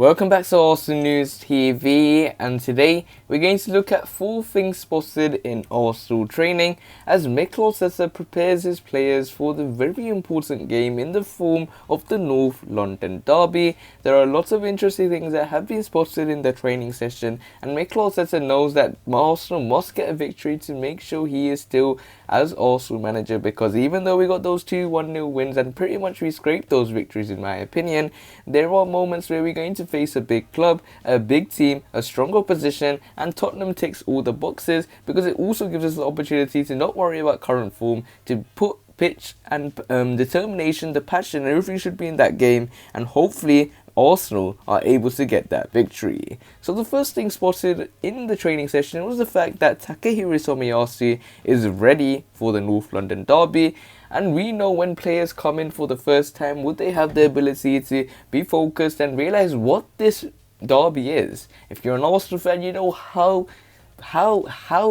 Welcome back to Arsenal News TV, and today we're going to look at 4 things spotted in Arsenal training as Mikel prepares his players for the very important game in the form of the North London derby. There are lots of interesting things that have been spotted in the training session, and Mikel knows that Arsenal must get a victory to make sure he is still as Arsenal manager, because even though we got those 2 1-0 wins and pretty much we scraped those victories in my opinion, there are moments where we're going to face a big club, a big team, a strong opposition, and Tottenham ticks all the boxes because it also gives us the opportunity to not worry about current form, to put pitch and determination, the passion, everything should be in that game, and hopefully Arsenal are able to get that victory. So the first thing spotted in the training session was the fact that Tomiyasu is ready for the North London derby. And we know when players come in for the first time, would they have the ability to be focused and realize what this derby is? If you're an Arsenal fan, you know how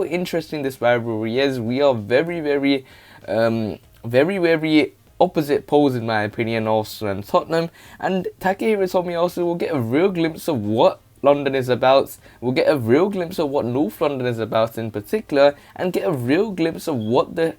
interesting this rivalry is. We are very opposite poles in my opinion, Arsenal and Tottenham, and Tomiyasu will get a real glimpse of what London is about. We'll get a real glimpse of what North London is about in particular, and get a real glimpse of what the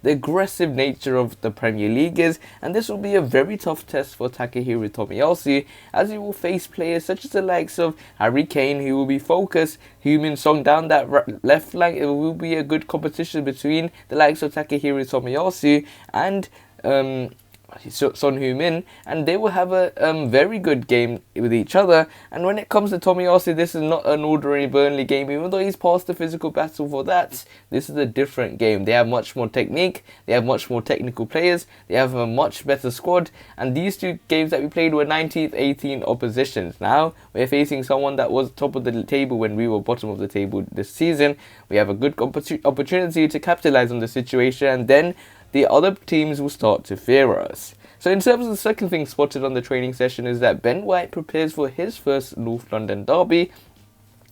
aggressive nature of the Premier League is, and this will be a very tough test for Tomiyasu as he will face players such as the likes of Harry Kane, who will be focused, Heung-min Son down that left flank. It will be a good competition between the likes of Tomiyasu and Son Heung-min, and they will have a very good game with each other. And when it comes to Tomiyasu, this is not an ordinary Burnley game. Even though he's passed the physical battle for that, this is a different game. They have much more technique, they have much more technical players, they have a much better squad, and these 2 games that we played were 19th, 18th oppositions. Now we're facing someone that was top of the table when we were bottom of the table this season. We have a good opportunity to capitalize on the situation, and then the other teams will start to fear us. So in terms of the second thing spotted on the training session is that Ben White prepares for his first North London derby.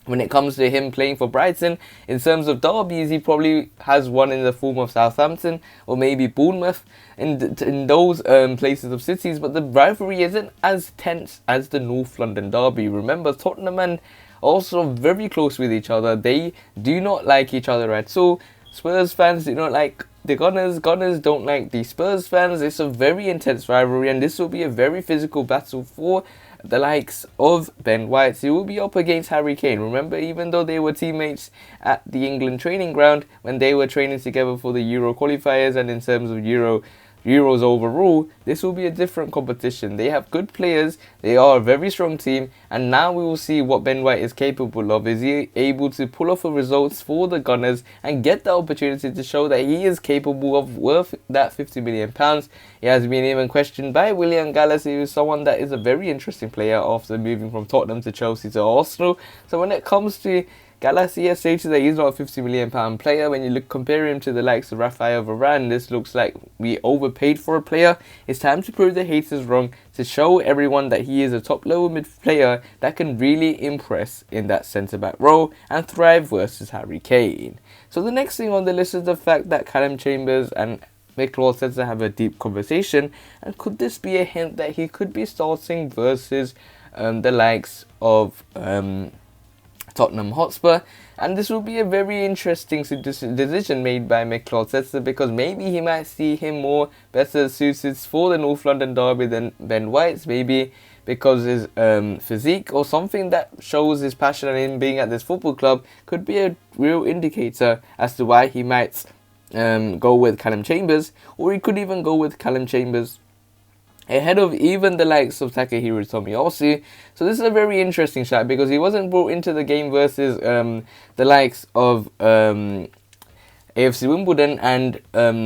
When it comes to him playing for Brighton, in terms of derbies, he probably has one in the form of Southampton or maybe Bournemouth in those places of cities, but the rivalry isn't as tense as the North London derby. Remember, Tottenham and also very close with each other. They do not like each other at all. Spurs fans do not like the Gunners don't like the Spurs fans. It's a very intense rivalry, and this will be a very physical battle for the likes of Ben White. He will be up against Harry Kane. Remember, even though they were teammates at the England training ground when they were training together for the Euro qualifiers, and in terms of Euros overall, this will be a different competition. They have good players, they are a very strong team, and now we will see what Ben White is capable of. Is he able to pull off the results for the Gunners and get the opportunity to show that he is capable of worth that £50 million? He has been even questioned by William Gallas, who is someone that is a very interesting player after moving from Tottenham to Chelsea to Arsenal. So when it comes to Gallas, he has stated that he's not a £50 million player. When you compare him to the likes of Raphael Varane, this looks like we overpaid for a player. It's time to prove the haters wrong, to show everyone that he is a top level mid player that can really impress in that centre back role and thrive versus Harry Kane. So the next thing on the list is the fact that Callum Chambers and Mikel have a deep conversation, and could this be a hint that he could be starting versus the likes of Tottenham Hotspur? And this will be a very interesting decision made by Mikel because maybe he might see him more better suited for the North London derby than Ben White's, maybe because his physique or something that shows his passion and him being at this football club could be a real indicator as to why he might go with Callum Chambers, or he could even go with Callum Chambers ahead of even the likes of Tomiyasu. So this is a very interesting shot because he wasn't brought into the game versus the likes of AFC Wimbledon, and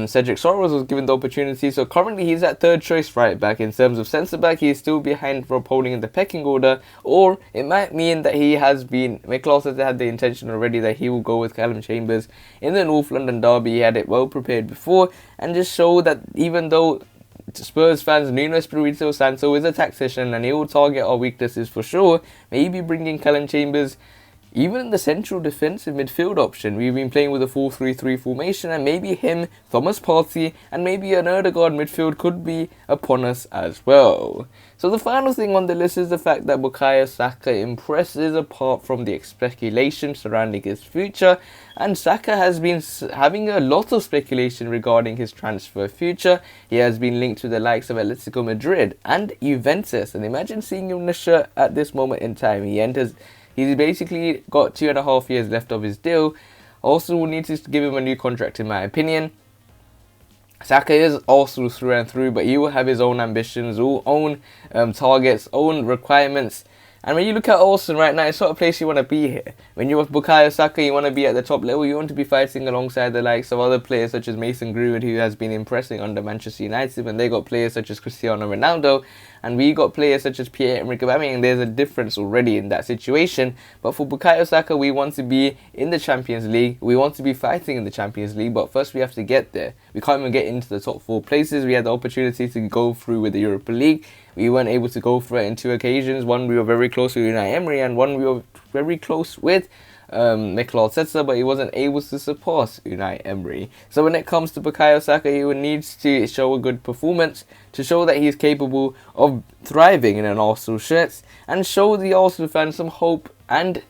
Cedric Soares was given the opportunity. So currently he's at third choice right back. In terms of centre back, he's still behind Rob Holding in the pecking order, or it might mean that Mikel had the intention already that he will go with Callum Chambers in the North London derby. He had it well prepared before, and just show that even though Spurs fans, Nuno Espirito Santo is a tactician and he will target our weaknesses for sure, maybe bringing Callum Chambers even in the central defensive midfield option, we've been playing with a 4-3-3 formation, and maybe him, Thomas Partey, and maybe an Odegaard midfield could be upon us as well. So the final thing on the list is the fact that Bukayo Saka impresses apart from the speculation surrounding his future, and Saka has been having a lot of speculation regarding his transfer future. He has been linked to the likes of Atletico Madrid and Juventus, and imagine seeing him in the shirt at this moment in time. He's basically got 2.5 years left of his deal. Also, we'll need to give him a new contract in my opinion. Saka is Arsenal through and through, but he will have his own ambitions, own targets, own requirements. And when you look at Arsenal right now, it's not a place you want to be here. When you're with Bukayo Saka, you want to be at the top level. You want to be fighting alongside the likes of other players such as Mason Greenwood, who has been impressing under Manchester United, when they got players such as Cristiano Ronaldo, and we got players such as Pierre-Emerick Aubameyang. There's a difference already in that situation. But for Bukayo Saka, we want to be in the Champions League. We want to be fighting in the Champions League, but first we have to get there. We can't even get into the top 4 places. We had the opportunity to go through with the Europa League. We weren't able to go for it in 2 occasions. One, we were very close with Unai Emery, and one, we were very close with Mikel Arteta, but he wasn't able to surpass Unai Emery. So when it comes to Bukayo Saka, he needs to show a good performance to show that he's capable of thriving in an Arsenal shirt, and show the Arsenal fans some hope and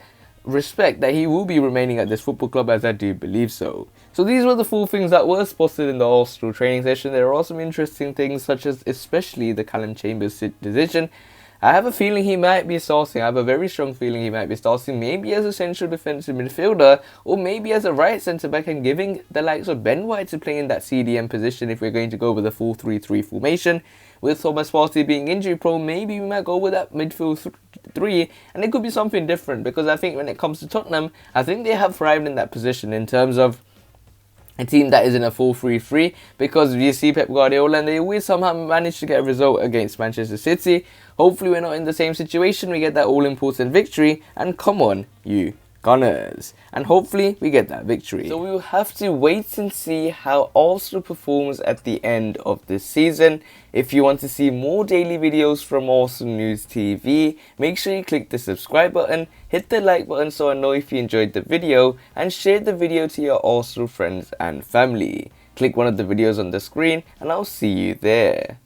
respect that he will be remaining at this football club, as I do believe so. So these were the 4 things that were spotted in the Arsenal training session. There are some interesting things, such as especially the Callum Chambers decision. I have a feeling he might be starting. I have a very strong feeling he might be starting, maybe as a central defensive midfielder, or maybe as a right centre-back, and giving the likes of Ben White to play in that CDM position if we're going to go with a 4-3-3 formation. With Thomas Partey being injury prone, maybe we might go with that midfield 3, and it could be something different, because I think when it comes to Tottenham, I think they have thrived in that position in terms of a team that is in a 4-3-3, because you see Pep Guardiola and they always somehow manage to get a result against Manchester City. Hopefully we're not in the same situation, we get that all-important victory, and come on, you Gunners, and hopefully we get that victory. So we will have to wait and see how Arsenal performs at the end of this season. If you want to see more daily videos from Arsenal News TV, make sure you click the subscribe button, hit the like button so I know if you enjoyed the video, and share the video to your Arsenal friends and family. Click one of the videos on the screen and I'll see you there.